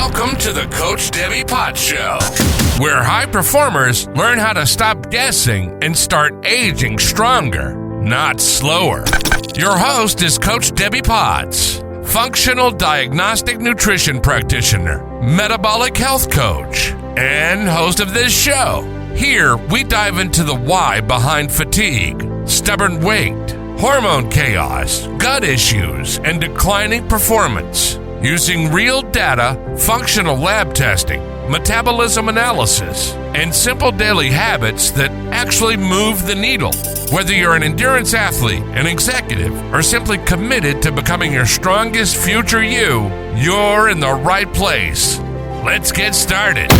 Welcome to the Coach Debbie Potts Show, where high performers learn how to stop guessing and start aging stronger, not slower. Your host is Coach Debbie Potts, functional diagnostic nutrition practitioner, metabolic health coach, and host of this show. Here, we dive into the why behind fatigue, stubborn weight, hormone chaos, gut issues, and declining performance. Using real data, functional lab testing, metabolism analysis, and simple daily habits that actually move the needle. Whether you're an endurance athlete, an executive, or simply committed to becoming your strongest future you, you're in the right place. Let's get started.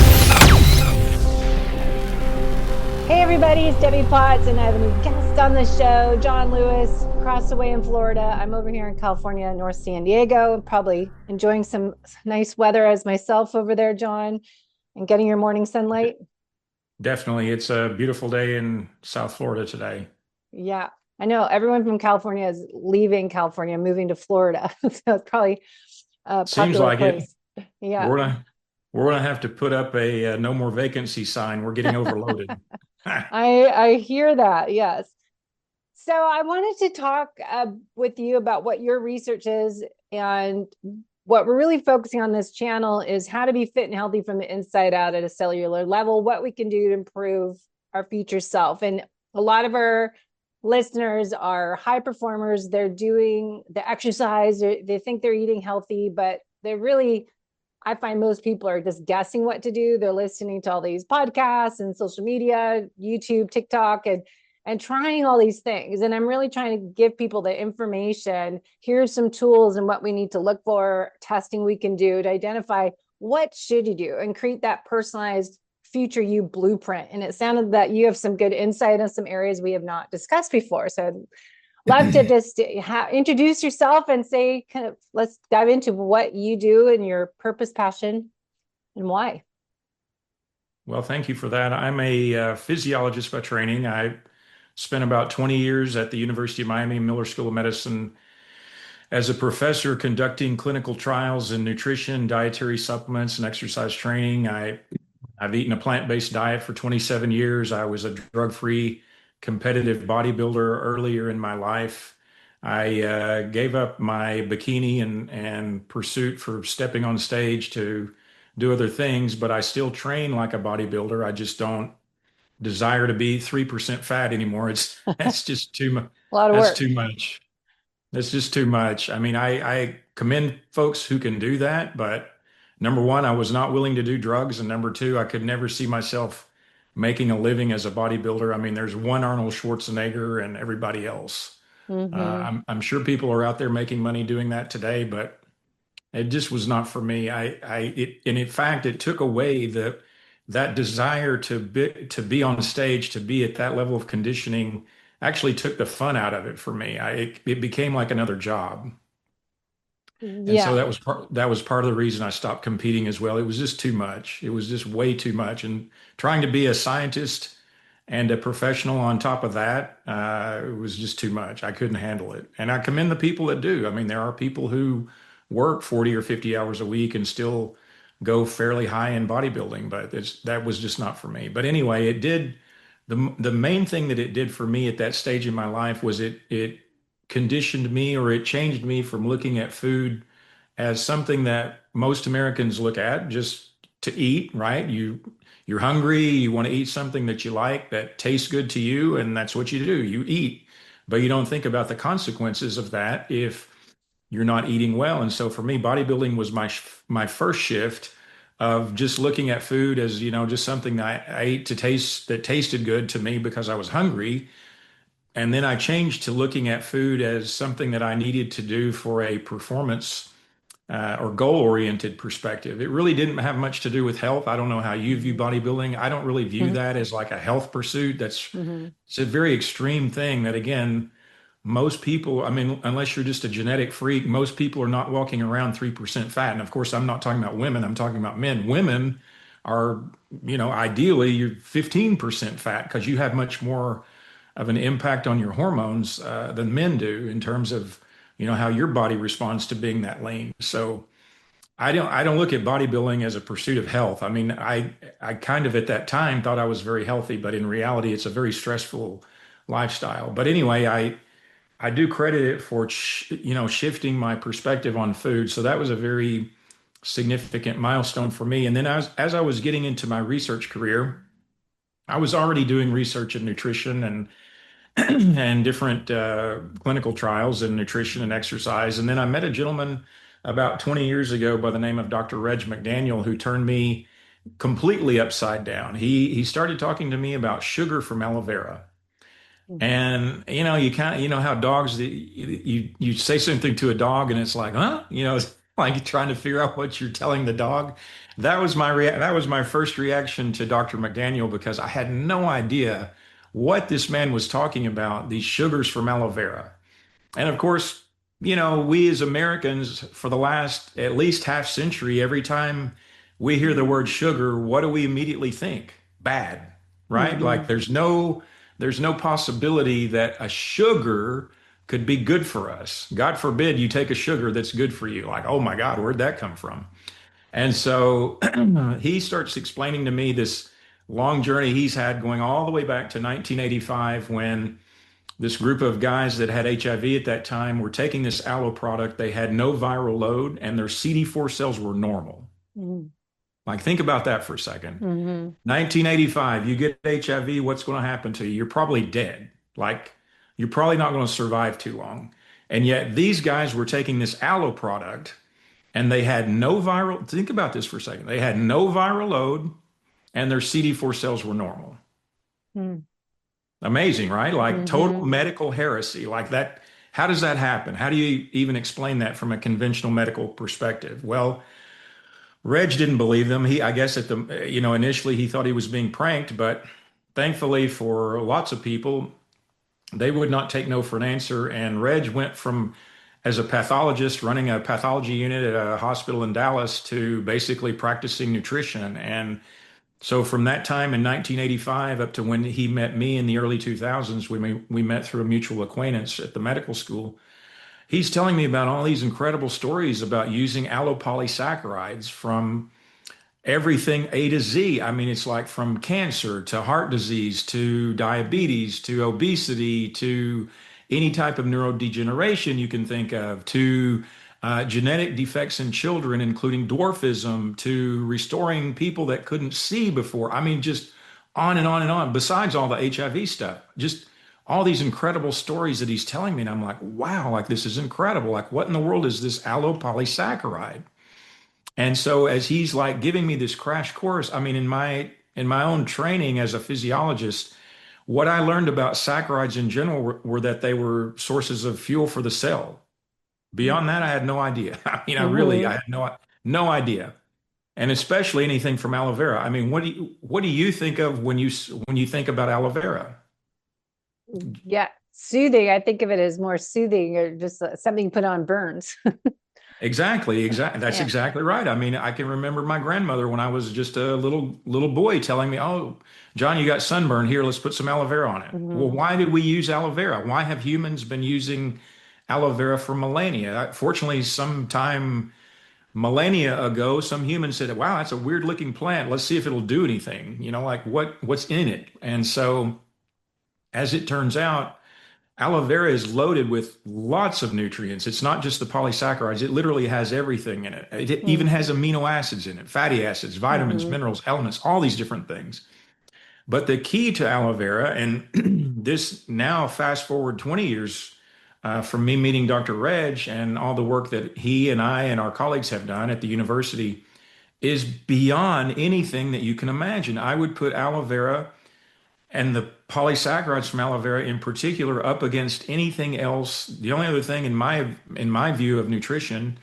Hey everybody, it's Debbie Potts, and I have a new guest on the show, John Lewis, across the way in Florida. I'm over here in California, North San Diego, probably enjoying some nice weather as myself over there, John, and getting your morning sunlight. Definitely. It's a beautiful day in South Florida today. Yeah, I know everyone from California is leaving California, moving to Florida. So it's probably a Seems popular like place. it. Yeah. We're gonna have to put up a no more vacancy sign. We're getting overloaded. I hear that. Yes. So I wanted to talk with you about what your research is, and what we're really focusing on this channel is how to be fit and healthy from the inside out at a cellular level, what we can do to improve our future self. And a lot of our listeners are high performers. They're doing the exercise. They think they're eating healthy, but they're really, I find most people are just guessing what to do. They're listening to all these podcasts and social media, YouTube, TikTok, and trying all these things. And I'm really trying to give people the information. Here's some tools and what we need to look for, testing we can do to identify what should you do and create that personalized future you blueprint. And it sounded that you have some good insight on some areas we have not discussed before. So I'd love to just introduce yourself and say, let's dive into what you do and your purpose, passion, and why. Well, thank you for that. I'm a physiologist by training. I spent about 20 years at the University of Miami Miller School of Medicine as a professor conducting clinical trials in nutrition, dietary supplements, and exercise training. I've eaten a plant-based diet for 27 years. I was a drug-free competitive bodybuilder earlier in my life. I gave up my bikini and pursuit for stepping on stage to do other things, but I still train like a bodybuilder. I just don't desire to be 3% fat anymore. That's just too much. A lot of work. That's too much. That's just too much. I mean, I commend folks who can do that, but number one, I was not willing to do drugs, and number two, I could never see myself making a living as a bodybuilder. I mean, there's one Arnold Schwarzenegger and everybody else. Mm-hmm. I'm sure people are out there making money doing that today, but it just was not for me. And in fact, it took away that desire to be on stage, to be at that level of conditioning, actually took the fun out of it for me. It became like another job. And so that was part of the reason I stopped competing as well. It was just too much. It was just way too much. And trying to be a scientist and a professional on top of that, it was just too much. I couldn't handle it. And I commend the people that do. I mean, there are people who work 40 or 50 hours a week and still go fairly high in bodybuilding, but that was just not for me. But anyway, the main thing that it did for me at that stage in my life was it conditioned me, or it changed me from looking at food as something that most Americans look at just to eat, right? You're hungry, you want to eat something that you like, that tastes good to you, and that's what you do. You eat, but you don't think about the consequences of that if you're not eating well. And so for me, bodybuilding was my first shift of just looking at food as, just something that I ate that tasted good to me because I was hungry. And then I changed to looking at food as something that I needed to do for a performance or goal-oriented perspective. It really didn't have much to do with health. I don't know how you view bodybuilding. I don't really view that as like a health pursuit. It's a very extreme thing that, again, most people, I mean, unless you're just a genetic freak, most people are not walking around 3% fat. And of course, I'm not talking about women, I'm talking about men. Women are, ideally you're 15% fat because you have much more of an impact on your hormones than men do in terms of, how your body responds to being that lean. So I don't look at bodybuilding as a pursuit of health. I mean, I kind of at that time thought I was very healthy, but in reality, it's a very stressful lifestyle. But anyway, I do credit it for shifting my perspective on food. So that was a very significant milestone for me. And then as I was getting into my research career, I was already doing research in nutrition and and different clinical trials in nutrition and exercise. And then I met a gentleman about 20 years ago by the name of Dr. Reg McDaniel, who turned me completely upside down. He started talking to me about sugar from aloe vera. And you kind of how dogs you say something to a dog and it's like, huh? It's like trying to figure out what you're telling the dog. That was my first reaction to Dr. McDaniel because I had no idea what this man was talking about, these sugars from aloe vera. And of course, we as Americans for the last at least half century, every time we hear the word sugar, what do we immediately think? Bad, right? Like Mm-hmm. there's no possibility that a sugar could be good for us. God forbid you take a sugar that's good for you. Like, oh my God, where'd that come from? And so he starts explaining to me this long journey he's had going all the way back to 1985 when this group of guys that had HIV at that time were taking this aloe product. They had no viral load and their CD4 cells were normal. Mm-hmm. Like, think about that for a second. Mm-hmm. 1985, you get HIV, what's going to happen to you? You're probably dead. Like, you're probably not going to survive too long. And yet, these guys were taking this aloe product and they had no viral, think about this for a second. They had no viral load and their CD4 cells were normal. Amazing, right? Like total Mm-hmm. medical heresy, like that. How does that happen? How do you even explain that from a conventional medical perspective? Well, Reg didn't believe them. I guess initially he thought he was being pranked, but thankfully for lots of people, they would not take no for an answer. And Reg went from as a pathologist running a pathology unit at a hospital in Dallas to basically practicing nutrition. And so from that time in 1985 up to when he met me in the early 2000s, we met through a mutual acquaintance at the medical school. He's telling me about all these incredible stories about using allopolysaccharides from everything A to Z. I mean, it's like from cancer to heart disease to diabetes to obesity to any type of neurodegeneration you can think of to genetic defects in children, including dwarfism, to restoring people that couldn't see before. I mean, just on and on and on, besides all the HIV stuff, just all these incredible stories that he's telling me. And I'm like, wow, like this is incredible. Like, what in the world is this allopolysaccharide? And so as he's like giving me this crash course, I mean, in my own training as a physiologist, what I learned about saccharides in general were that they were sources of fuel for the cell. Beyond that, I had no idea. I mean, I Mm-hmm. had no idea. And especially anything from aloe vera. I mean, what do you think of when you think about aloe vera? Yeah, soothing. I think of it as more soothing or just something put on burns. Exactly. That's Yeah. exactly right. I mean, I can remember my grandmother when I was just a little boy telling me, "Oh, John, you got sunburn. Here, let's put some aloe vera on it." Well, Mm-hmm. why did we use aloe vera? Why have humans been using aloe vera for millennia? Fortunately, sometime millennia ago, some humans said, "Wow, that's a weird looking plant. Let's see if it'll do anything." Like what's in it. And so, as it turns out, aloe vera is loaded with lots of nutrients. It's not just the polysaccharides. It literally has everything in it. It even has amino acids in it, fatty acids, vitamins, Mm-hmm. minerals, elements, all these different things. But the key to aloe vera, and this now fast forward 20 years from me meeting Dr. Reg and all the work that he and I and our colleagues have done at the university, is beyond anything that you can imagine. I would put aloe vera and the polysaccharides from aloe vera in particular up against anything else. The only other thing in my view of nutrition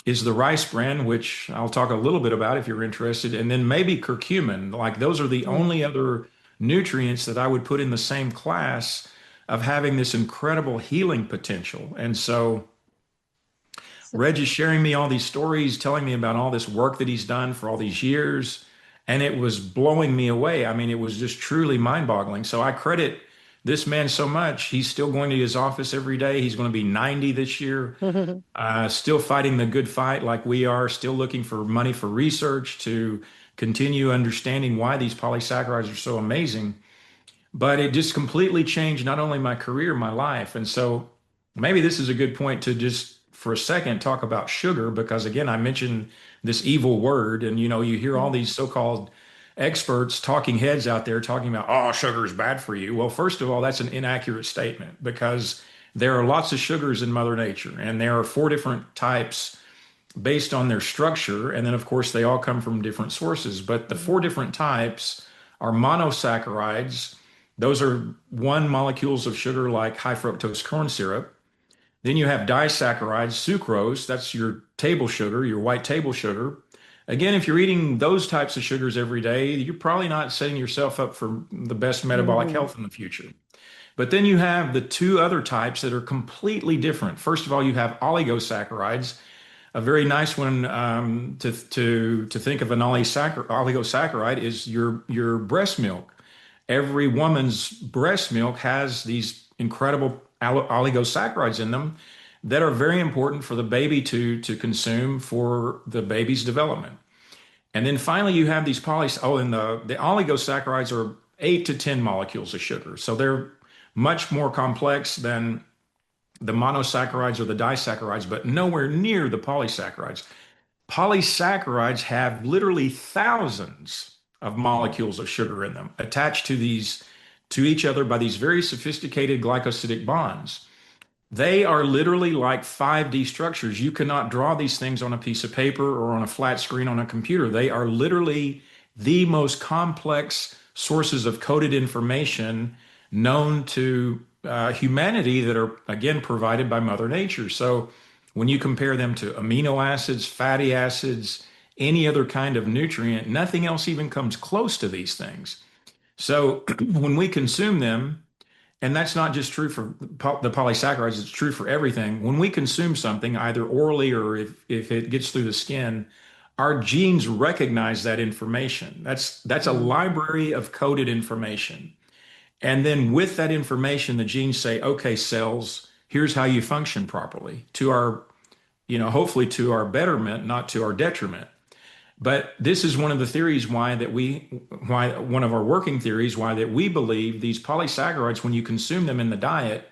is the rice bran, which I'll talk a little bit about if you're interested, and then maybe curcumin. Like those are the only other nutrients that I would put in the same class of having this incredible healing potential. And so Reg is sharing me all these stories, telling me about all this work that he's done for all these years. And it was blowing me away. I mean, it was just truly mind boggling. So I credit this man so much. He's still going to his office every day. He's going to be 90 this year, still fighting the good fight like we are, still looking for money for research to continue understanding why these polysaccharides are so amazing. But it just completely changed not only my career, my life. And so maybe this is a good point to just for a second talk about sugar, because again, I mentioned this evil word, and you hear all these so-called experts, talking heads out there talking about, oh, sugar is bad for you. Well, first of all, that's an inaccurate statement, because there are lots of sugars in Mother Nature, and there are four different types based on their structure. And then, of course, they all come from different sources. But the four different types are monosaccharides. Those are one molecules of sugar like high fructose corn syrup. Then you have disaccharides, sucrose, that's your table sugar, your white table sugar. Again, if you're eating those types of sugars every day, you're probably not setting yourself up for the best metabolic health in the future. But then you have the two other types that are completely different. First of all, you have oligosaccharides. A very nice one to think of an oligosaccharide is your breast milk. Every woman's breast milk has these incredible oligosaccharides in them that are very important for the baby to consume for the baby's development. And then finally, you have these and the oligosaccharides are 8 to 10 molecules of sugar. So they're much more complex than the monosaccharides or the disaccharides, but nowhere near the polysaccharides. Polysaccharides have literally thousands of molecules of sugar in them attached to each other by these very sophisticated glycosidic bonds. They are literally like 5D structures. You cannot draw these things on a piece of paper or on a flat screen on a computer. They are literally the most complex sources of coded information known to humanity that are, again, provided by Mother Nature. So when you compare them to amino acids, fatty acids, any other kind of nutrient, nothing else even comes close to these things. So when we consume them, and that's not just true for the polysaccharides, it's true for everything. When we consume something, either orally or if it gets through the skin, our genes recognize that information. That's a library of coded information. And then with that information, the genes say, okay, cells, here's how you function properly to our, hopefully to our betterment, not to our detriment. But this is one of the theories why one of our working theories, why that we believe these polysaccharides, when you consume them in the diet,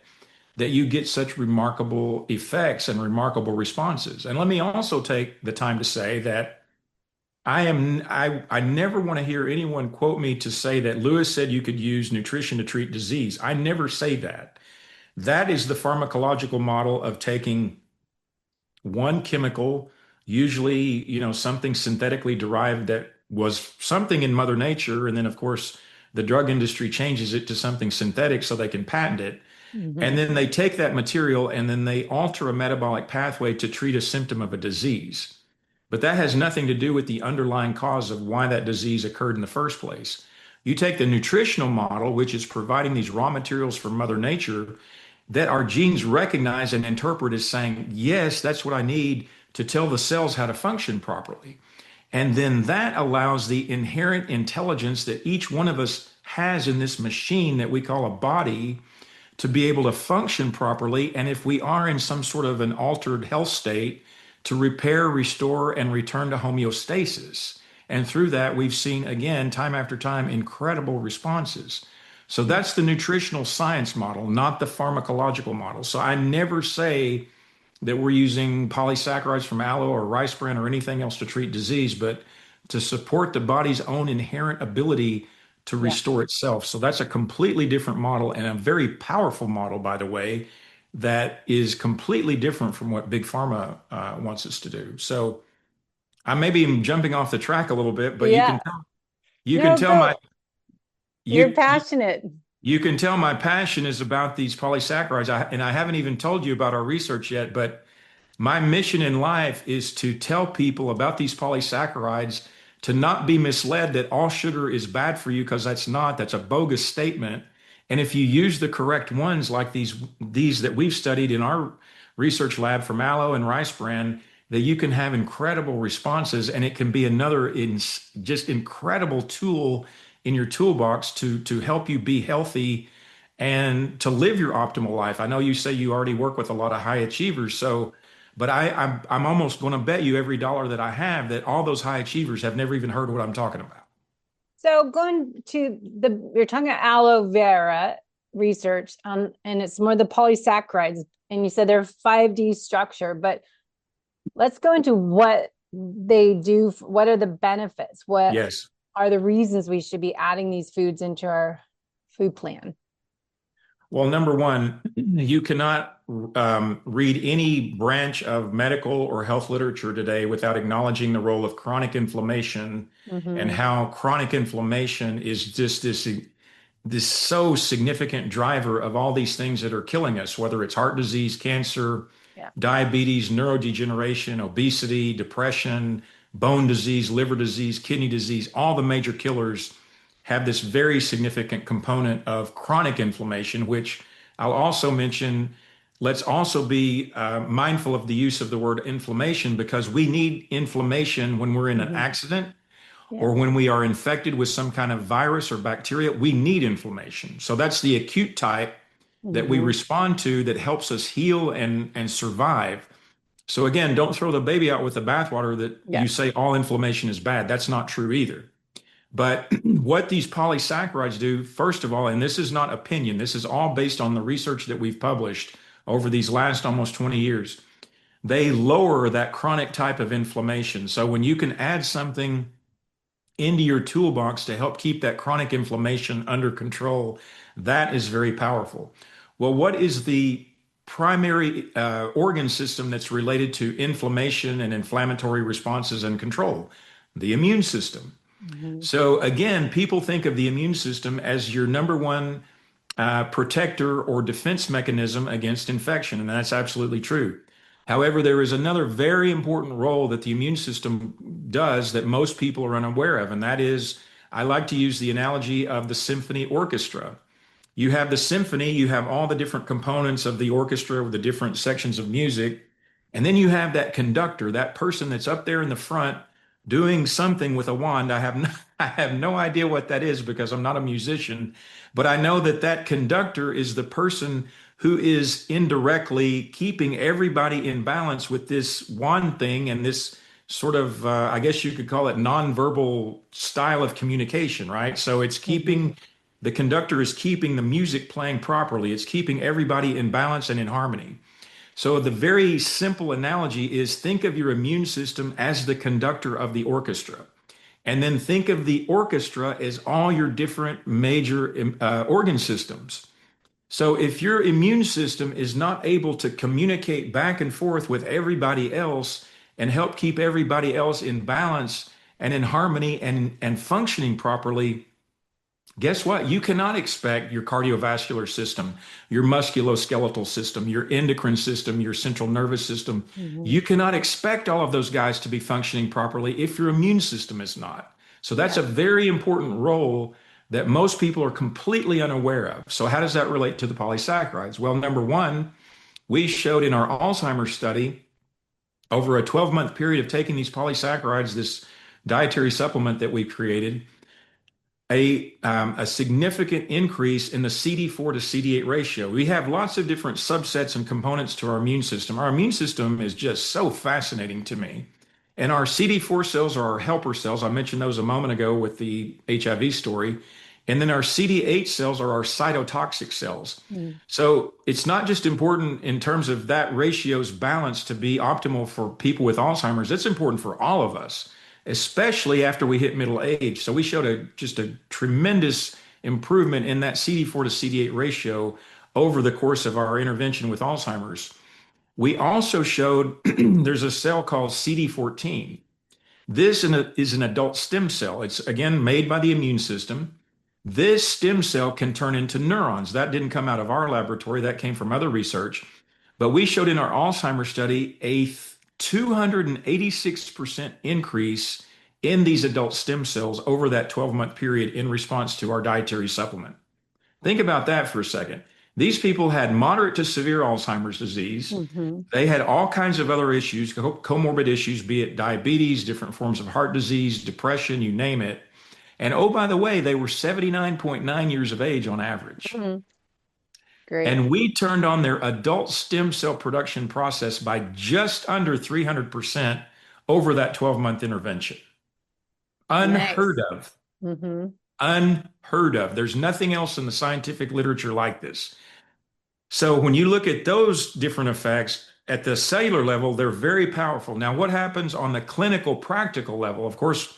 that you get such remarkable effects and remarkable responses. And let me also take the time to say that I never want to hear anyone quote me to say that Lewis said you could use nutrition to treat disease. I never say that. That is the pharmacological model of taking one chemical, usually, something synthetically derived that was something in Mother Nature. And then, of course, the drug industry changes it to something synthetic so they can patent it. And then they take that material and then they alter a metabolic pathway to treat a symptom of a disease. But that has nothing to do with the underlying cause of why that disease occurred in the first place. You take the nutritional model, which is providing these raw materials from Mother Nature that our genes recognize and interpret as saying, yes, that's what I need to tell the cells how to function properly. And then that allows the inherent intelligence that each one of us has in this machine that we call a body to be able to function properly. And if we are in some sort of an altered health state, to repair, restore, and return to homeostasis. And through that, we've seen, again, time after time, incredible responses. So that's the nutritional science model, not the pharmacological model. So I never say that we're using polysaccharides from aloe or rice bran or anything else to treat disease, but to support the body's own inherent ability to restore itself. So that's a completely different model, and a very powerful model, by the way, that is completely different from what Big Pharma wants us to do. So I may be jumping off the track a little bit, but you can tell my you're passionate. You can tell my passion is about these polysaccharides. And I haven't even told you about our research yet, but my mission in life is to tell people about these polysaccharides, to not be misled that all sugar is bad for you, because that's a bogus statement. And if you use the correct ones, like these that we've studied in our research lab from aloe and rice bran, that you can have incredible responses, and it can be another just incredible tool in your toolbox to help you be healthy and to live your optimal life. I know you say you already work with a lot of high achievers, so, but I'm almost going to bet you every dollar that I have that all those high achievers have never even heard what I'm talking about. So going to you're talking about aloe vera research, and it's more the polysaccharides, and you said they're 5D structure, but let's go into what they do. What are the benefits? What Yes. are the reasons we should be adding these foods into our food plan? Well, number one, you cannot read any branch of medical or health literature today without acknowledging the role of chronic inflammation and how chronic inflammation is just this so significant driver of all these things that are killing us, whether it's heart disease, cancer, diabetes, neurodegeneration, obesity, depression, bone disease, liver disease, kidney disease, all the major killers have this very significant component of chronic inflammation, which I'll also mention. Let's also be mindful of the use of the word inflammation, because we need inflammation when we're in an accident or when we are infected with some kind of virus or bacteria. We need inflammation. So that's the acute type that we respond to that helps us heal and survive. So again, don't throw the baby out with the bathwater that you say all inflammation is bad. That's not true either. But what these polysaccharides do, first of all, and this is not opinion, this is all based on the research that we've published over these last almost 20 years. They lower that chronic type of inflammation. So when you can add something into your toolbox to help keep that chronic inflammation under control, that is very powerful. Well, what is the primary organ system that's related to inflammation and inflammatory responses and control? The immune system. So again, people think of the immune system as your number one protector or defense mechanism against infection, and that's absolutely true. However, there is another very important role that the immune system does that most people are unaware of, and that is, I like to use the analogy of the symphony orchestra. You have the symphony, you have all the different components of the orchestra with the different sections of music, and then you have that conductor, that person that's up there in the front doing something with a wand. I have no idea what that is because I'm not a musician, but I know that that conductor is the person who is indirectly keeping everybody in balance with this wand thing and this sort of, I guess you could call it nonverbal style of communication, right? So it's keeping, the conductor is keeping the music playing properly. It's keeping everybody in balance and in harmony. So the very simple analogy is, think of your immune system as the conductor of the orchestra. And then think of the orchestra as all your different major organ systems. So if your immune system is not able to communicate back and forth with everybody else and help keep everybody else in balance and in harmony and functioning properly, guess what? You cannot expect your cardiovascular system, your musculoskeletal system, your endocrine system, your central nervous system. You cannot expect all of those guys to be functioning properly if your immune system is not. So that's a very important role that most people are completely unaware of. So how does that relate to the polysaccharides? Well, number one, we showed in our Alzheimer's study over a 12-month period of taking these polysaccharides, this dietary supplement that we created, a significant increase in the CD4 to CD8 ratio. We have lots of different subsets and components to our immune system. Our immune system is just so fascinating to me. And our CD4 cells are our helper cells. I mentioned those a moment ago with the HIV story. And then our CD8 cells are our cytotoxic cells. So it's not just important in terms of that ratio's balance to be optimal for people with Alzheimer's. It's important for all of us, especially after we hit middle age. So we showed just a tremendous improvement in that CD4 to CD8 ratio over the course of our intervention with Alzheimer's. We also showed there's a cell called CD14. This is an adult stem cell. It's, again, made by the immune system. This stem cell can turn into neurons. That didn't come out of our laboratory. That came from other research. But we showed in our Alzheimer's study a 286% increase in these adult stem cells over that 12-month period in response to our dietary supplement. Think about that for a second. These people had moderate to severe Alzheimer's disease. They had all kinds of other issues, comorbid issues, be it diabetes, different forms of heart disease, depression, you name it. And oh, by the way, they were 79.9 years of age on average. Great. And we turned on their adult stem cell production process by just under 300% over that 12-month intervention. Unheard Nice. of. Mm-hmm. Unheard of. There's nothing else in the scientific literature like this. So when you look at those different effects at the cellular level, they're very powerful. Now, what happens on the clinical practical level? Of course,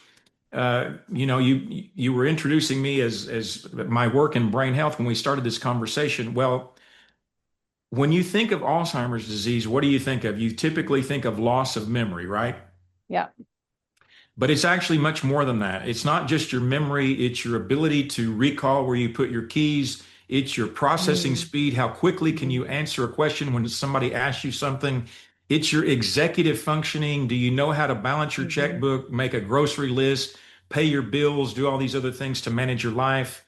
you were introducing me as my work in brain health when we started this conversation. Well, when you think of Alzheimer's disease, what do you think of? You typically think of loss of memory, right? Yeah. But it's actually much more than that. It's not just your memory, it's your ability to recall where you put your keys. It's your processing Mm-hmm. speed. How quickly can you answer a question when somebody asks you something? It's your executive functioning. Do you know how to balance your Mm-hmm. checkbook, make a grocery list, pay your bills, do all these other things to manage your life?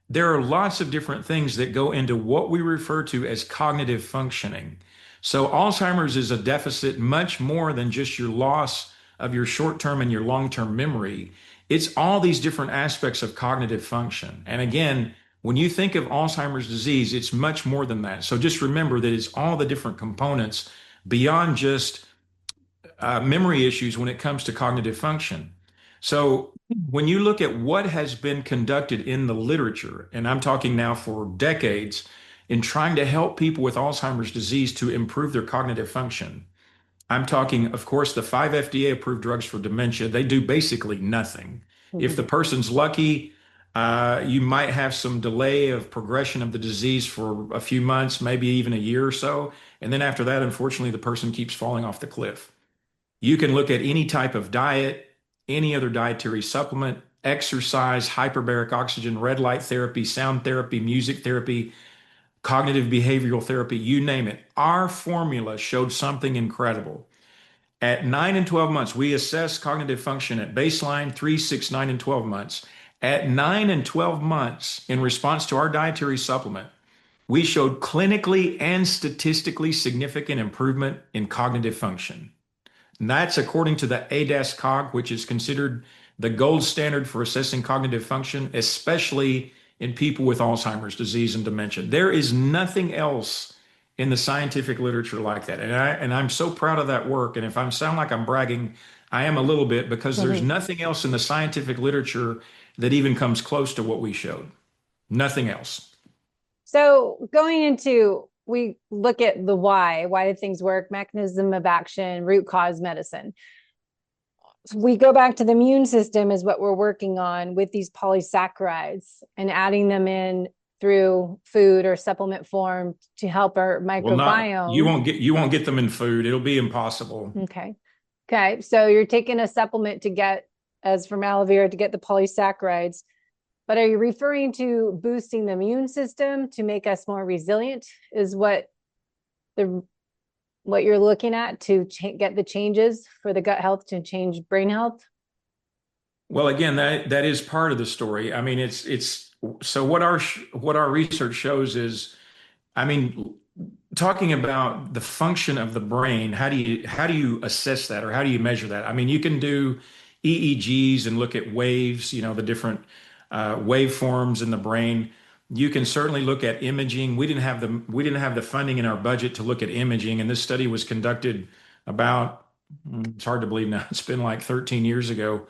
There are lots of different things that go into what we refer to as cognitive functioning. So Alzheimer's is a deficit much more than just your loss of your short-term and your long-term memory. It's all these different aspects of cognitive function. And again, when you think of Alzheimer's disease, it's much more than that. So just remember that it's all the different components beyond just memory issues when it comes to cognitive function. So when you look at what has been conducted in the literature, and I'm talking now for decades, in trying to help people with Alzheimer's disease to improve their cognitive function, I'm talking, of course, the 5 FDA approved drugs for dementia, they do basically nothing. If the Mm-hmm. person's lucky, you might have some delay of progression of the disease for a few months, maybe even a year or so. And then after that, unfortunately, the person keeps falling off the cliff. You can look at any type of diet, any other dietary supplement, exercise, hyperbaric oxygen, red light therapy, sound therapy, music therapy, cognitive behavioral therapy, you name it. Our formula showed something incredible. At 9 and 12 months, we assess cognitive function at baseline, 3, 6, 9, and 12 months. At 9 and 12 months, in response to our dietary supplement, we showed clinically and statistically significant improvement in cognitive function. And that's according to the ADAS-Cog, which is considered the gold standard for assessing cognitive function, especially in people with Alzheimer's disease and dementia. There is nothing else in the scientific literature like that. And I'm so proud of that work. And if I sound like I'm bragging, I am a little bit because there's Mm-hmm. nothing else in the scientific literature that even comes close to what we showed. Nothing else. So going into, we look at the why did things work, mechanism of action, root cause medicine. We go back to the immune system is what we're working on with these polysaccharides and adding them in through food or supplement form to help our Well, not microbiome. you won't get them in food. It'll be impossible. Okay. Okay. So you're taking a supplement to get, as from aloe vera, to get the polysaccharides. But are you referring to boosting the immune system to make us more resilient? Is what you're looking at to get the changes for the gut health to change brain health? Well, again, that is part of the story. I mean, it's so what our research shows is, I mean, talking about the function of the brain, how do you assess that or how do you measure that? I mean, you can do EEGs and look at waves, the different waveforms in the brain. You can certainly look at imaging. We didn't have the funding in our budget to look at imaging, and this study was conducted about, it's hard to believe now, it's been like 13 years ago.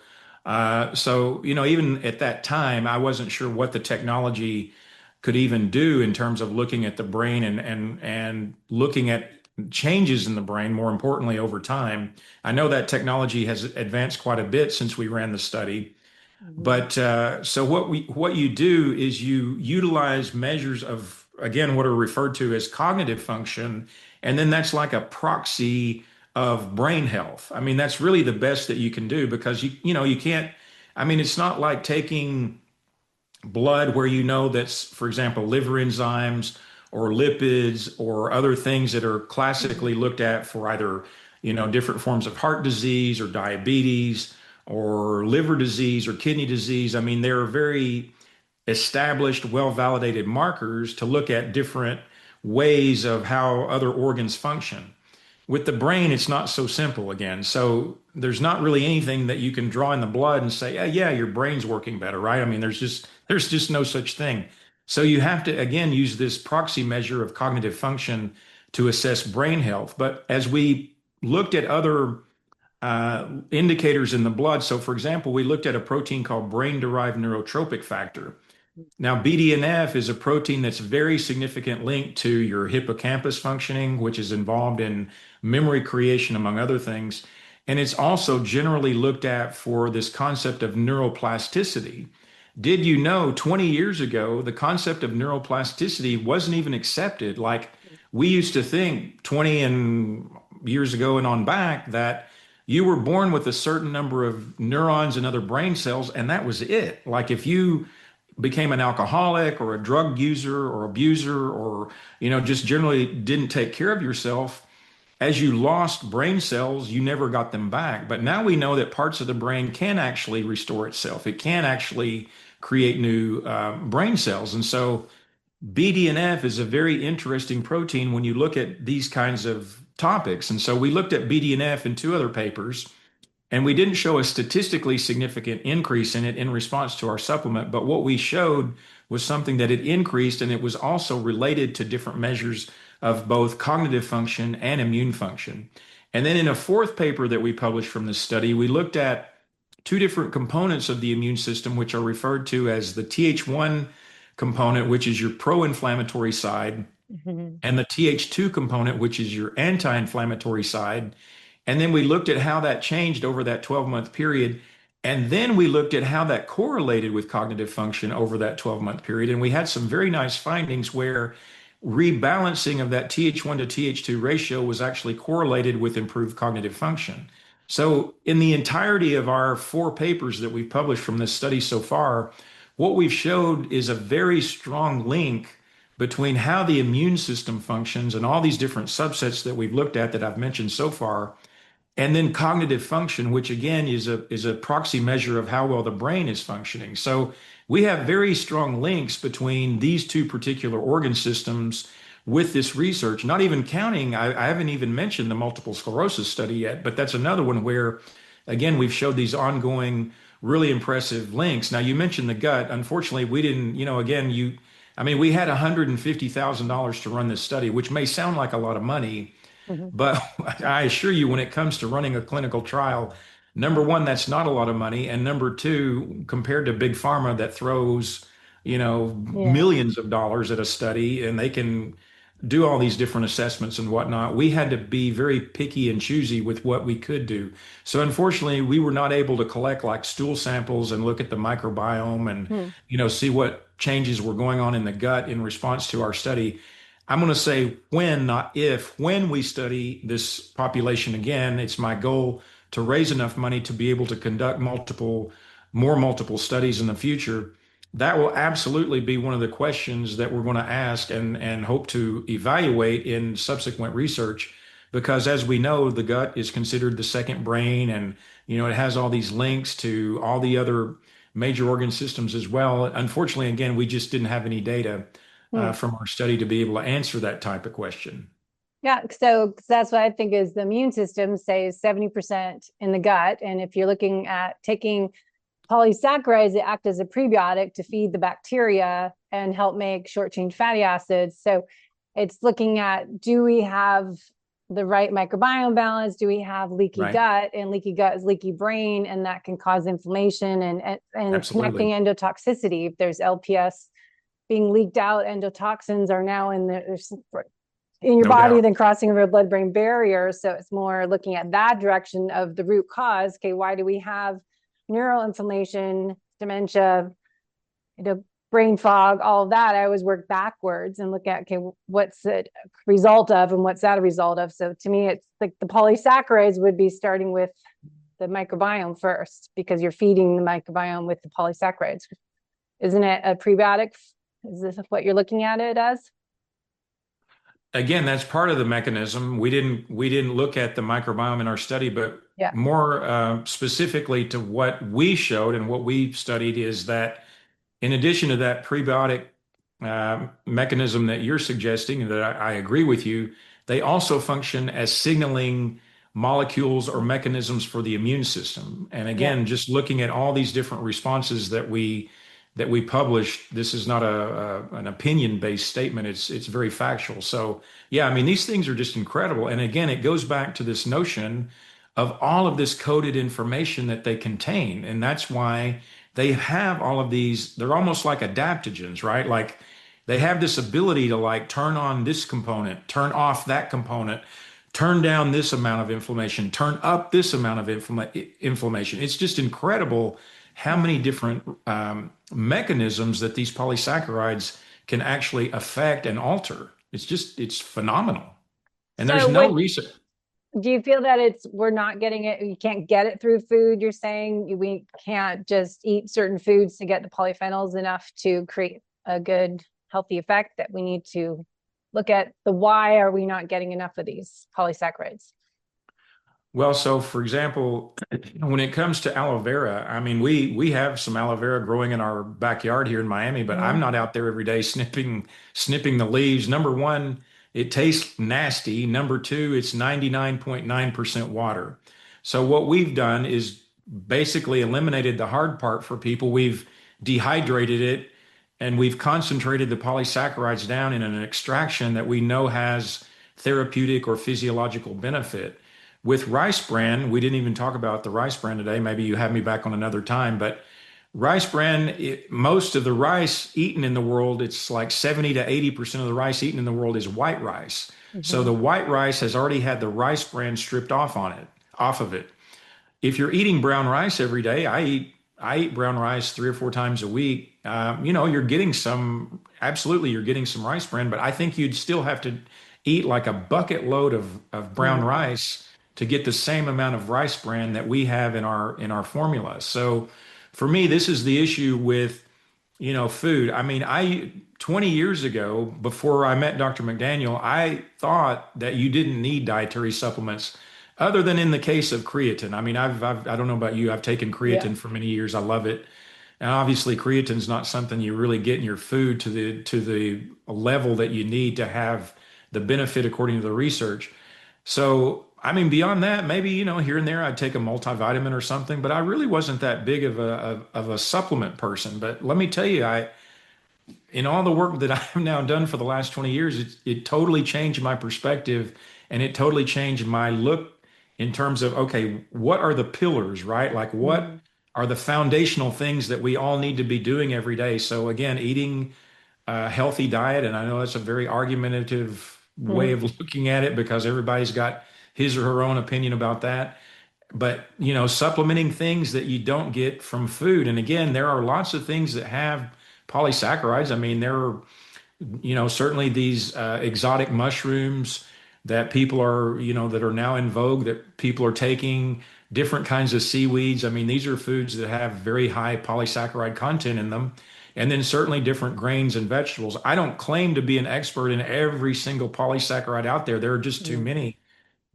So, even at that time, I wasn't sure what the technology could even do in terms of looking at the brain and looking at changes in the brain, more importantly, over time. I know that technology has advanced quite a bit since we ran the study. Mm-hmm. But so what you do is you utilize measures of, again, what are referred to as cognitive function, and then that's like a proxy of brain health. I mean, that's really the best that you can do because you can't. I mean, it's not like taking blood where that's, for example, liver enzymes or lipids or other things that are classically looked at for either, different forms of heart disease or diabetes or liver disease or kidney disease. I mean, there are very established, well validated markers to look at different ways of how other organs function. With the brain, it's not so simple again. So there's not really anything that you can draw in the blood and say, yeah, your brain's working better, right? I mean, there's just no such thing. So you have to, again, use this proxy measure of cognitive function to assess brain health. But as we looked at other indicators in the blood, so for example, we looked at a protein called brain-derived neurotropic factor. Now, BDNF is a protein that's very significant linked to your hippocampus functioning, which is involved in memory creation, among other things. And it's also generally looked at for this concept of neuroplasticity. Did you know 20 years ago, the concept of neuroplasticity wasn't even accepted? Like we used to think 20 and years ago and on back that you were born with a certain number of neurons and other brain cells, and that was it. Like if you became an alcoholic or a drug user or abuser or just generally didn't take care of yourself, as you lost brain cells, you never got them back. But now we know that parts of the brain can actually restore itself. It can actually create new brain cells. And so BDNF is a very interesting protein when you look at these kinds of topics. And so we looked at BDNF in two other papers, and we didn't show a statistically significant increase in it in response to our supplement. But what we showed was something that it increased, and it was also related to different measures of both cognitive function and immune function. And then in a fourth paper that we published from this study, we looked at two different components of the immune system, which are referred to as the Th1 component, which is your pro-inflammatory side, and the Th2 component, which is your anti-inflammatory side. And then we looked at how that changed over that 12-month period. And then we looked at how that correlated with cognitive function over that 12-month period. And we had some very nice findings where rebalancing of that Th1 to Th2 ratio was actually correlated with improved cognitive function. So in the entirety of our 4 papers that we've published from this study so far, what we've showed is a very strong link between how the immune system functions and all these different subsets that we've looked at that I've mentioned so far, and then cognitive function, which again is a proxy measure of how well the brain is functioning. So we have very strong links between these two particular organ systems with this research, not even counting, I haven't even mentioned the multiple sclerosis study yet, but that's another one where, again, we've showed these ongoing, really impressive links. Now, you mentioned the gut. Unfortunately, we didn't, we had $150,000 to run this study, which may sound like a lot of money, but I assure you, when it comes to running a clinical trial, number one, that's not a lot of money. And number two, compared to big pharma that throws, millions of dollars at a study and they can do all these different assessments and whatnot, we had to be very picky and choosy with what we could do. So unfortunately, we were not able to collect like stool samples and look at the microbiome and, see what changes were going on in the gut in response to our study. I'm going to say when, not if. When we study this population again, it's my goal to raise enough money to be able to conduct multiple studies in the future. That will absolutely be one of the questions that we're going to ask and hope to evaluate in subsequent research, because as we know, the gut is considered the second brain, and it has all these links to all the other major organ systems as well. Unfortunately, again, we just didn't have any data from our study to be able to answer that type of question. Yeah, so that's what I think is the immune system, say, is 70% in the gut. And if you're looking at taking polysaccharides, they act as a prebiotic to feed the bacteria and help make short-chain fatty acids. So it's looking at, do we have the right microbiome balance? Do we have leaky gut? And leaky gut is leaky brain, and that can cause inflammation and connecting endotoxicity. If there's LPS being leaked out, endotoxins are now in your body, then crossing over the blood-brain barrier. So it's more looking at that direction of the root cause. Okay, why do we have neural inflammation, dementia, brain fog, all of that? I always work backwards and look at, okay, what's it a result of and what's that a result of? So to me, it's like the polysaccharides would be starting with the microbiome first, because you're feeding the microbiome with the polysaccharides. Isn't it a prebiotic? Is this what you're looking at it as? Again, that's part of the mechanism. We didn't look at the microbiome in our study, but more specifically to what we showed and what we studied is that in addition to that prebiotic mechanism that you're suggesting, and that I agree with you, they also function as signaling molecules or mechanisms for the immune system. And again, just looking at all these different responses that we that we published, this is not an opinion-based statement. It's very factual. So yeah, I mean, these things are just incredible. And again, it goes back to this notion of all of this coded information that they contain. And that's why they have all of these, they're almost like adaptogens, right? Like they have this ability to like turn on this component, turn off that component, turn down this amount of inflammation, turn up this amount of inflammation. It's just incredible how many different mechanisms that these polysaccharides can actually affect and alter. It's phenomenal. And there's So no what reason. do you feel that we're not getting it? You can't get it through food. You're saying we can't just eat certain foods to get the polyphenols enough to create a good, healthy effect, that we need to look at the why are we not getting enough of these polysaccharides? Well, so for example, when it comes to aloe vera, I mean, we have some aloe vera growing in our backyard here in Miami, but I'm Mhm. not out there every day snipping the leaves. Number one, it tastes nasty. Number two, it's 99.9% water. So what we've done is basically eliminated the hard part for people. We've dehydrated it and we've concentrated the polysaccharides down in an extraction that we know has therapeutic or physiological benefit. With rice bran, we didn't even talk about the rice bran today. Maybe you have me back on another time, but rice bran, most of the rice eaten in the world, it's like 70 to 80% of the rice eaten in the world is white rice. So Mhm. the white rice has already had the rice bran stripped off of it. If you're eating brown rice every day, I eat brown rice 3 or 4 times a week. You're getting absolutely, you're getting some rice bran, but I think you'd still have to eat like a bucket load of brown Mhm. rice to get the same amount of rice bran that we have in our formula. So for me, this is the issue with, food. I mean, 20 years ago, before I met Dr. McDaniel, I thought that you didn't need dietary supplements other than in the case of creatine. I mean, I don't know about you. I've taken Yeah. creatine for many years. I love it. And obviously creatine is not something you really get in your food to the level that you need to have the benefit according to the research. So, I mean, beyond that, maybe, here and there I'd take a multivitamin or something, but I really wasn't that big of a supplement person. But let me tell you, in all the work that I've now done for the last 20 years, it totally changed my perspective and it totally changed my look in terms of, okay, what are the pillars, right? Like what Mhm. are the foundational things that we all need to be doing every day? So again, eating a healthy diet, and I know that's a very argumentative way Mhm. of looking at it because everybody's got his or her own opinion about that. But, supplementing things that you don't get from food. And again, there are lots of things that have polysaccharides. I mean, there are, certainly these exotic mushrooms that people are, that are now in vogue that people are taking, different kinds of seaweeds. I mean, these are foods that have very high polysaccharide content in them. And then certainly different grains and vegetables. I don't claim to be an expert in every single polysaccharide out there. There are just too Mhm. many.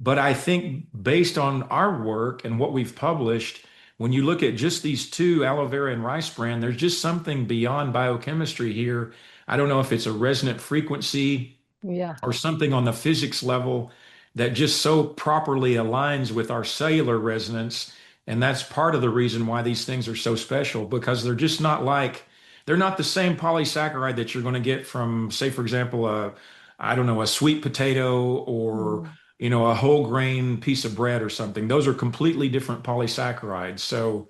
But I think based on our work and what we've published, when you look at just these two, aloe vera and rice bran, there's just something beyond biochemistry here. I don't know if it's a resonant frequency Yeah. or something on the physics level that just so properly aligns with our cellular resonance. And that's part of the reason why these things are so special because they're not the same polysaccharide that you're going to get from, say, for example, I don't know, a sweet potato or, Mhm. a whole grain piece of bread or something. Those are completely different polysaccharides. So,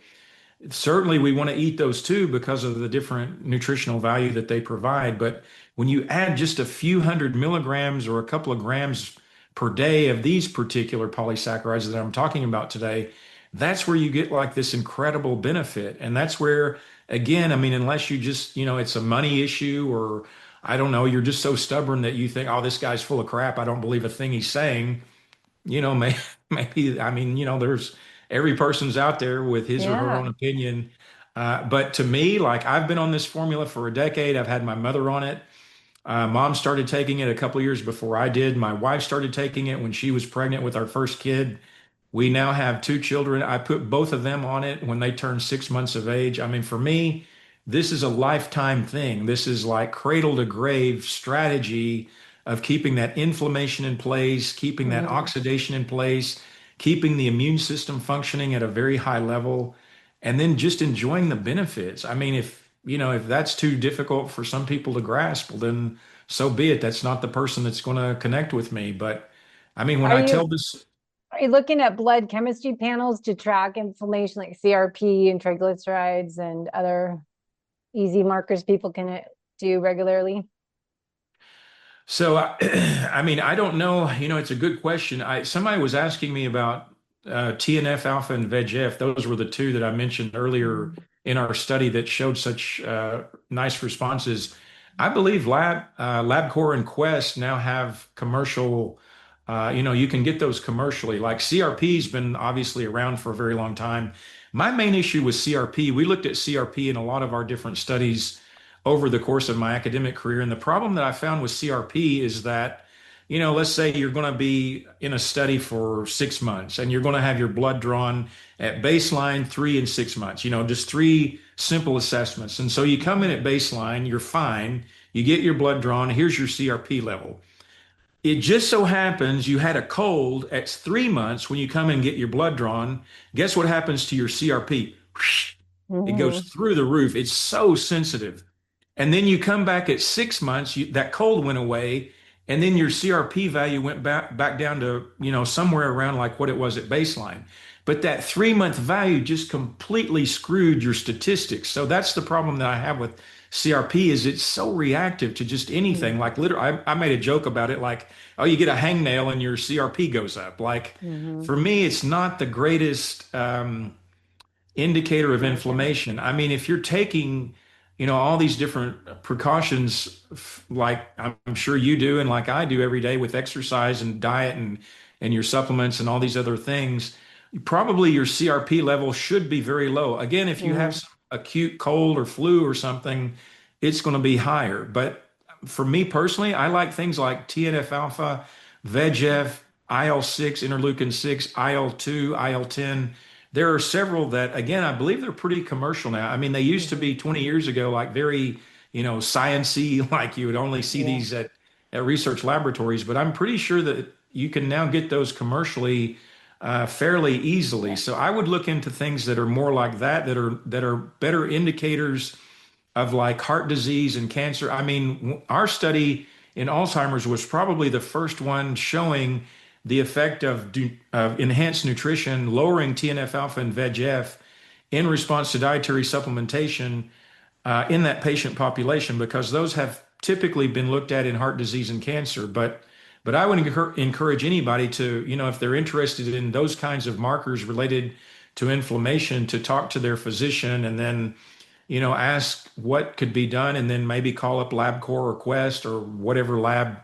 certainly we want to eat those too because of the different nutritional value that they provide. But when you add just a few hundred milligrams or a couple of grams per day of these particular polysaccharides that I'm talking about today, that's where you get like this incredible benefit. And that's where, again, I mean, unless you just, it's a money issue or I don't know, you're just so stubborn that you think, oh, this guy's full of crap. I don't believe a thing he's saying. Maybe, I mean, there's every person's out there with his or her Yeah. own opinion. But to me, like I've been on this formula for a decade. I've had my mother on it. Mom started taking it a couple of years before I did. My wife started taking it when she was pregnant with our first kid. We now have two children. I put both of them on it when they turned 6 months of age. I mean, for me, this is a lifetime thing. This is like cradle to grave strategy of keeping that inflammation in place, keeping that Mhm. oxidation in place, keeping the immune system functioning at a very high level, and then just enjoying the benefits. I mean, if that's too difficult for some people to grasp, well, then so be it. That's not the person that's going to connect with me. But I mean, when Are I you tell this, are you looking at blood chemistry panels to track inflammation like CRP and triglycerides and other easy markers people can do regularly? so I mean, I don't know. It's a good question. Somebody was asking me about TNF alpha and VEGF. Those were the two that I mentioned earlier Mm. in our study that showed such nice responses. I believe LabCorp and Quest now have commercial. You can get those commercially. Like CRP's been obviously around for a very long time. My main issue with CRP, we looked at CRP in a lot of our different studies over the course of my academic career. And the problem that I found with CRP is that, let's say you're going to be in a study for 6 months and you're going to have your blood drawn at baseline, 3 and 6 months, just three simple assessments. And so you come in at baseline, you're fine, you get your blood drawn, here's your CRP level. It just so happens you had a cold at 3 months when you come and get your blood drawn. Guess what happens to your CRP? It goes Mm-hmm. through the roof. It's so sensitive. And then you come back at 6 months, that cold went away, and then your CRP value went back down to, somewhere around like what it was at baseline. But that 3 month value just completely screwed your statistics. So that's the problem that I have with CRP is it's so reactive to just anything. Like literally, I made a joke about it, like, oh, you get a hangnail and your CRP goes up. Like Mm-hmm. for me, it's not the greatest indicator of Measure. inflammation. I mean, if you're taking, all these different precautions, like I'm sure you do, and like I do every day with exercise and diet and your supplements and all these other things, probably your CRP level should be very low. Again, if you have Mm-hmm. some acute cold or flu or something, it's going to be higher. But for me personally, I like things like TNF alpha, VEGF, IL-6, interleukin 6, IL-2, IL-10. There are several that, again, I believe they're pretty commercial now. I mean, they used to Mm-hmm. be 20 years ago, like very, science-y, like you would only see Yeah. these at research laboratories. But I'm pretty sure that you can now get those commercially fairly easily. Yeah. So I would look into things that are more like that are better indicators of like heart disease and cancer. I mean, our study in Alzheimer's was probably the first one showing the effect of enhanced nutrition, lowering TNF alpha and VEGF in response to dietary supplementation in that patient population, because those have typically been looked at in heart disease and cancer. But I would encourage anybody to, if they're interested in those kinds of markers related to inflammation, to talk to their physician and then ask what could be done, and then maybe call up LabCorp or Quest or whatever lab,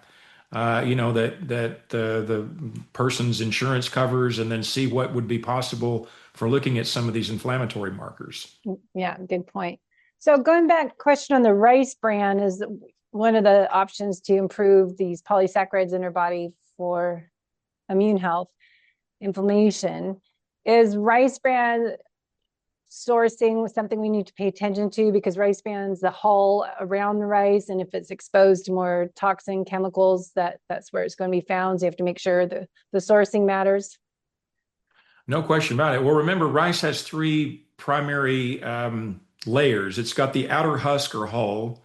that the person's insurance covers, and then see what would be possible for looking at some of these inflammatory markers. Yeah, good point. So going back, question on the rice bran is one of the options to improve these polysaccharides in our body for immune health, inflammation. Is rice bran sourcing something we need to pay attention to, because rice bran's the hull around the rice, and if it's exposed to more toxin chemicals, that's where it's going to be found. So you have to make sure the sourcing matters. No question about it. Well, remember, rice has three primary layers. It's got the outer husk or hull.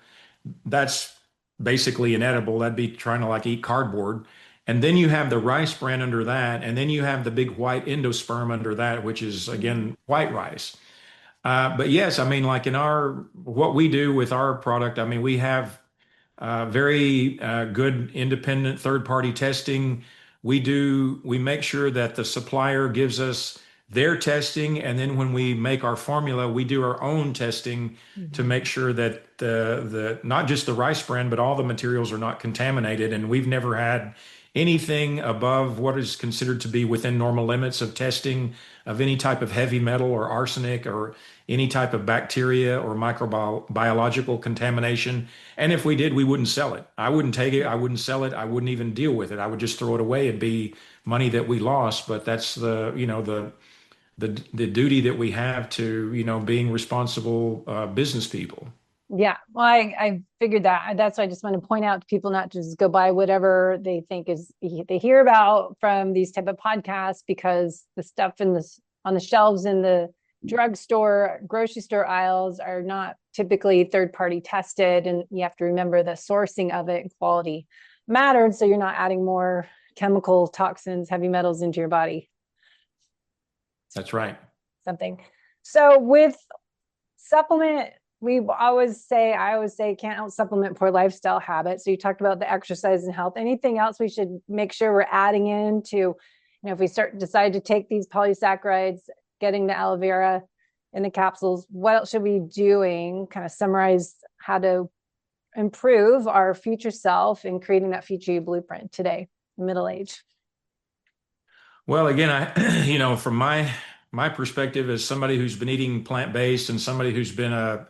That's basically inedible. That'd be trying to like eat cardboard. And then you have the rice bran under that. And then you have the big white endosperm under that, which is, again, white rice. But yes, I mean, like what we do with our product, I mean, we have very good independent third party testing. We make sure that the supplier gives us their testing. And then when we make our formula, we do our own testing to make sure that not just the rice bran, but all the materials are not contaminated. And we've never had anything above what is considered to be within normal limits of testing of any type of heavy metal or arsenic or any type of bacteria or microbiological contamination. And if we did, we wouldn't sell it. I wouldn't take it. I wouldn't sell it. I wouldn't even deal with it. I would just throw it away. It'd be money that we lost. But that's the duty that we have to, being responsible business people. Yeah, well, I figured that. That's why I just want to point out to people not to just go buy whatever they think they hear about from these type of podcasts, because the stuff on the shelves in the drugstore, grocery store aisles are not typically third-party tested, and you have to remember the sourcing of it and quality mattered, so you're not adding more chemical toxins, heavy metals into your body. That's right. Something. So with supplement, I always say can't out supplement poor lifestyle habits. So you talked about the exercise and health. Anything else we should make sure we're adding into, if we decide to take these polysaccharides, getting the aloe vera in the capsules, what else should we be doing? Kind of summarize how to improve our future self and creating that future you blueprint today, middle age. Well, again, from my perspective as somebody who's been eating plant-based and somebody who's been a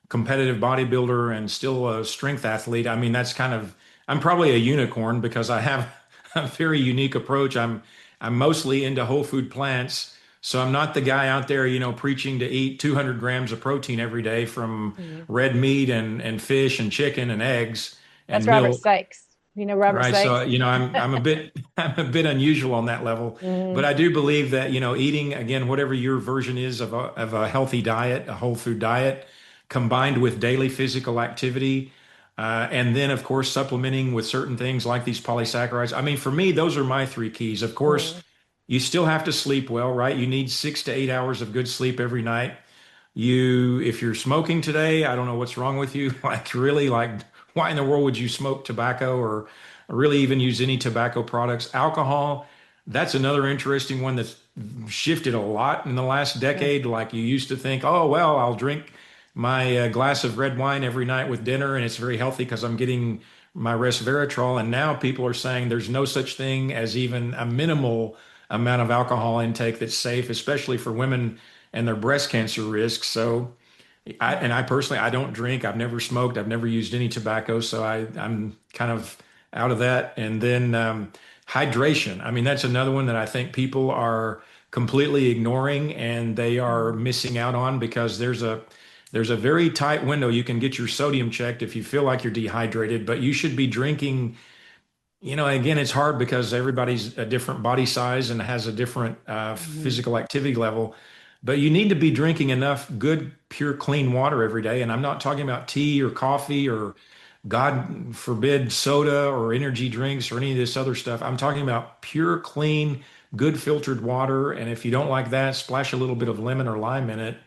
competitive bodybuilder and still a strength athlete, I mean, I'm probably a unicorn because I have a very unique approach. I'm mostly into whole food plants. So I'm not the guy out there, preaching to eat 200 grams of protein every day from red meat and fish and chicken and eggs That's and Robert milk. Sykes. Robert Right. Sykes. So, I'm a bit, I'm a bit unusual on that level, but I do believe that, eating again, whatever your version is of a healthy diet, a whole food diet, combined with daily physical activity, and then of course, supplementing with certain things like these polysaccharides. I mean, for me, those are my three keys. Of course, you still have to sleep well, right? You need 6 to 8 hours of good sleep every night. If you're smoking today, I don't know what's wrong with you. Like really, like why in the world would you smoke tobacco or really even use any tobacco products? Alcohol, that's another interesting one that's shifted a lot in the last decade. Like you used to think, oh, well, I'll drink my glass of red wine every night with dinner and it's very healthy because I'm getting my resveratrol. And now people are saying there's no such thing as even a minimal amount of alcohol intake that's safe, especially for women and their breast cancer risks. So, I personally, I don't drink. I've never smoked. I've never used any tobacco. So I'm kind of out of that. And then hydration. I mean, that's another one that I think people are completely ignoring and they are missing out on because there's a very tight window. You can get your sodium checked if you feel like you're dehydrated, but you should be drinking. Again, it's hard because everybody's a different body size and has a different physical activity level. But you need to be drinking enough good, pure, clean water every day. And I'm not talking about tea or coffee or, God forbid, soda or energy drinks or any of this other stuff. I'm talking about pure, clean, good filtered water. And if you don't like that, splash a little bit of lemon or lime in it.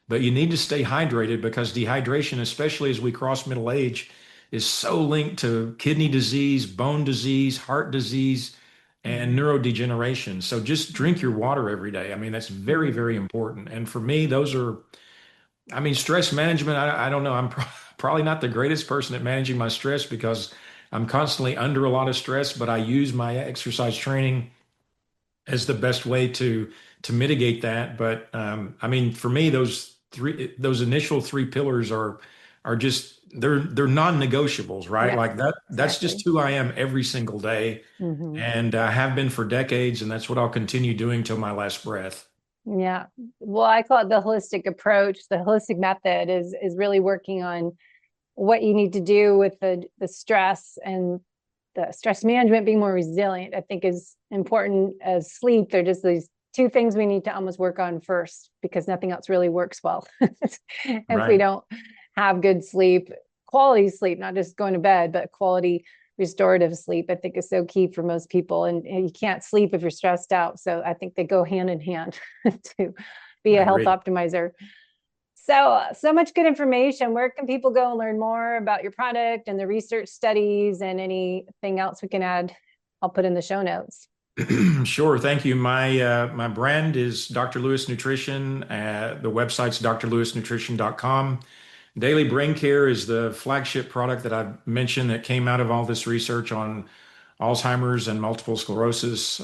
But you need to stay hydrated because dehydration, especially as we cross middle age, is so linked to kidney disease, bone disease, heart disease, and neurodegeneration. So just drink your water every day. I mean, that's very, very important. And for me, stress management, I don't know. I'm probably not the greatest person at managing my stress because I'm constantly under a lot of stress, but I use my exercise training as the best way to mitigate that. But for me, those initial three pillars are just they're non-negotiables, right? Yeah, Like that's just who I am every single day, and I have been for decades, and that's what I'll continue doing till my last breath. Yeah. Well, I call it the holistic approach. The holistic method is really working on what you need to do with the stress and the stress management, being more resilient, I think is important as sleep. They're just these two things we need to almost work on first because nothing else really works well. If we don't have good sleep, quality sleep, not just going to bed, but quality restorative sleep, I think is so key for most people. And you can't sleep if you're stressed out. So I think they go hand in hand to be a health optimizer. So much good information. Where can people go and learn more about your product and the research studies and anything else we can add? I'll put in the show notes. Sure. Thank you. My brand is Dr. Lewis Nutrition. The website's drlewisnutrition.com. Daily Brain Care is the flagship product that I've mentioned that came out of all this research on Alzheimer's and multiple sclerosis.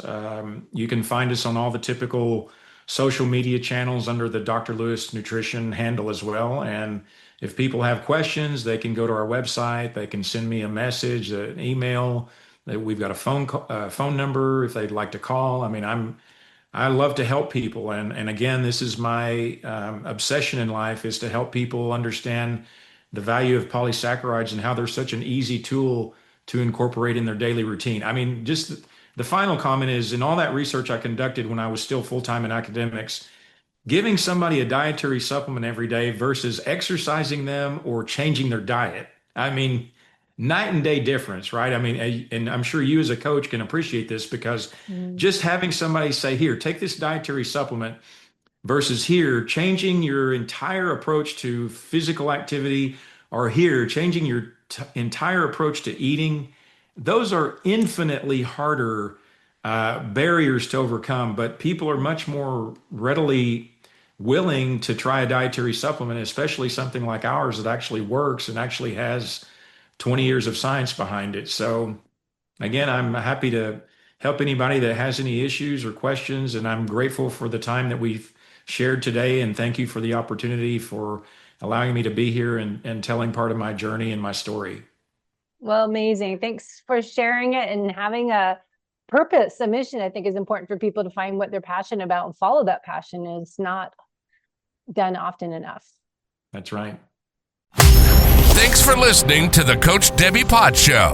You can find us on all the typical social media channels under the Dr. Lewis Nutrition handle as well. And if people have questions, they can go to our website. They can send me a message, an email. We've got a phone number if they'd like to call. I mean, I love to help people. And again, this is my obsession in life is to help people understand the value of polysaccharides and how they're such an easy tool to incorporate in their daily routine. I mean, just the final comment is in all that research I conducted when I was still full-time in academics, giving somebody a dietary supplement every day versus exercising them or changing their diet. I mean, night and day difference, right? I mean, and I'm sure you as a coach can appreciate this because just having somebody say, here, take this dietary supplement versus here, changing your entire approach to physical activity, or here, changing your entire approach to eating, those are infinitely harder barriers to overcome. But people are much more readily willing to try a dietary supplement, especially something like ours that actually works and actually has 20 years of science behind it. So again, I'm happy to help anybody that has any issues or questions, and I'm grateful for the time that we've shared today. And thank you for the opportunity for allowing me to be here and telling part of my journey and my story. Well, amazing. Thanks for sharing it and having a purpose, a mission. I think is important for people to find what they're passionate about and follow that passion. It's not done often enough. That's right. Thanks for listening to the Coach Debbie Pod Show.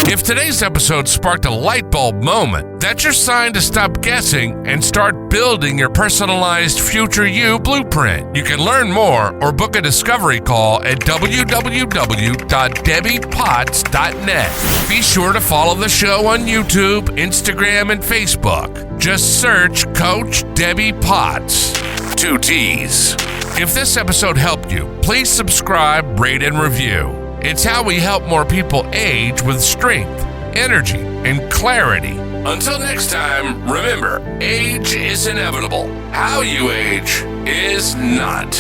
If today's episode sparked a light bulb moment, that's your sign to stop guessing and start building your personalized future you blueprint. You can learn more or book a discovery call at www.debbiepotts.net. Be sure to follow the show on YouTube, Instagram, and Facebook. Just search Coach Debbie Potts. 2 T's. If this episode helped you, please subscribe, rate, and review. It's how we help more people age with strength, energy, and clarity. Until next time, remember, age is inevitable. How you age is not.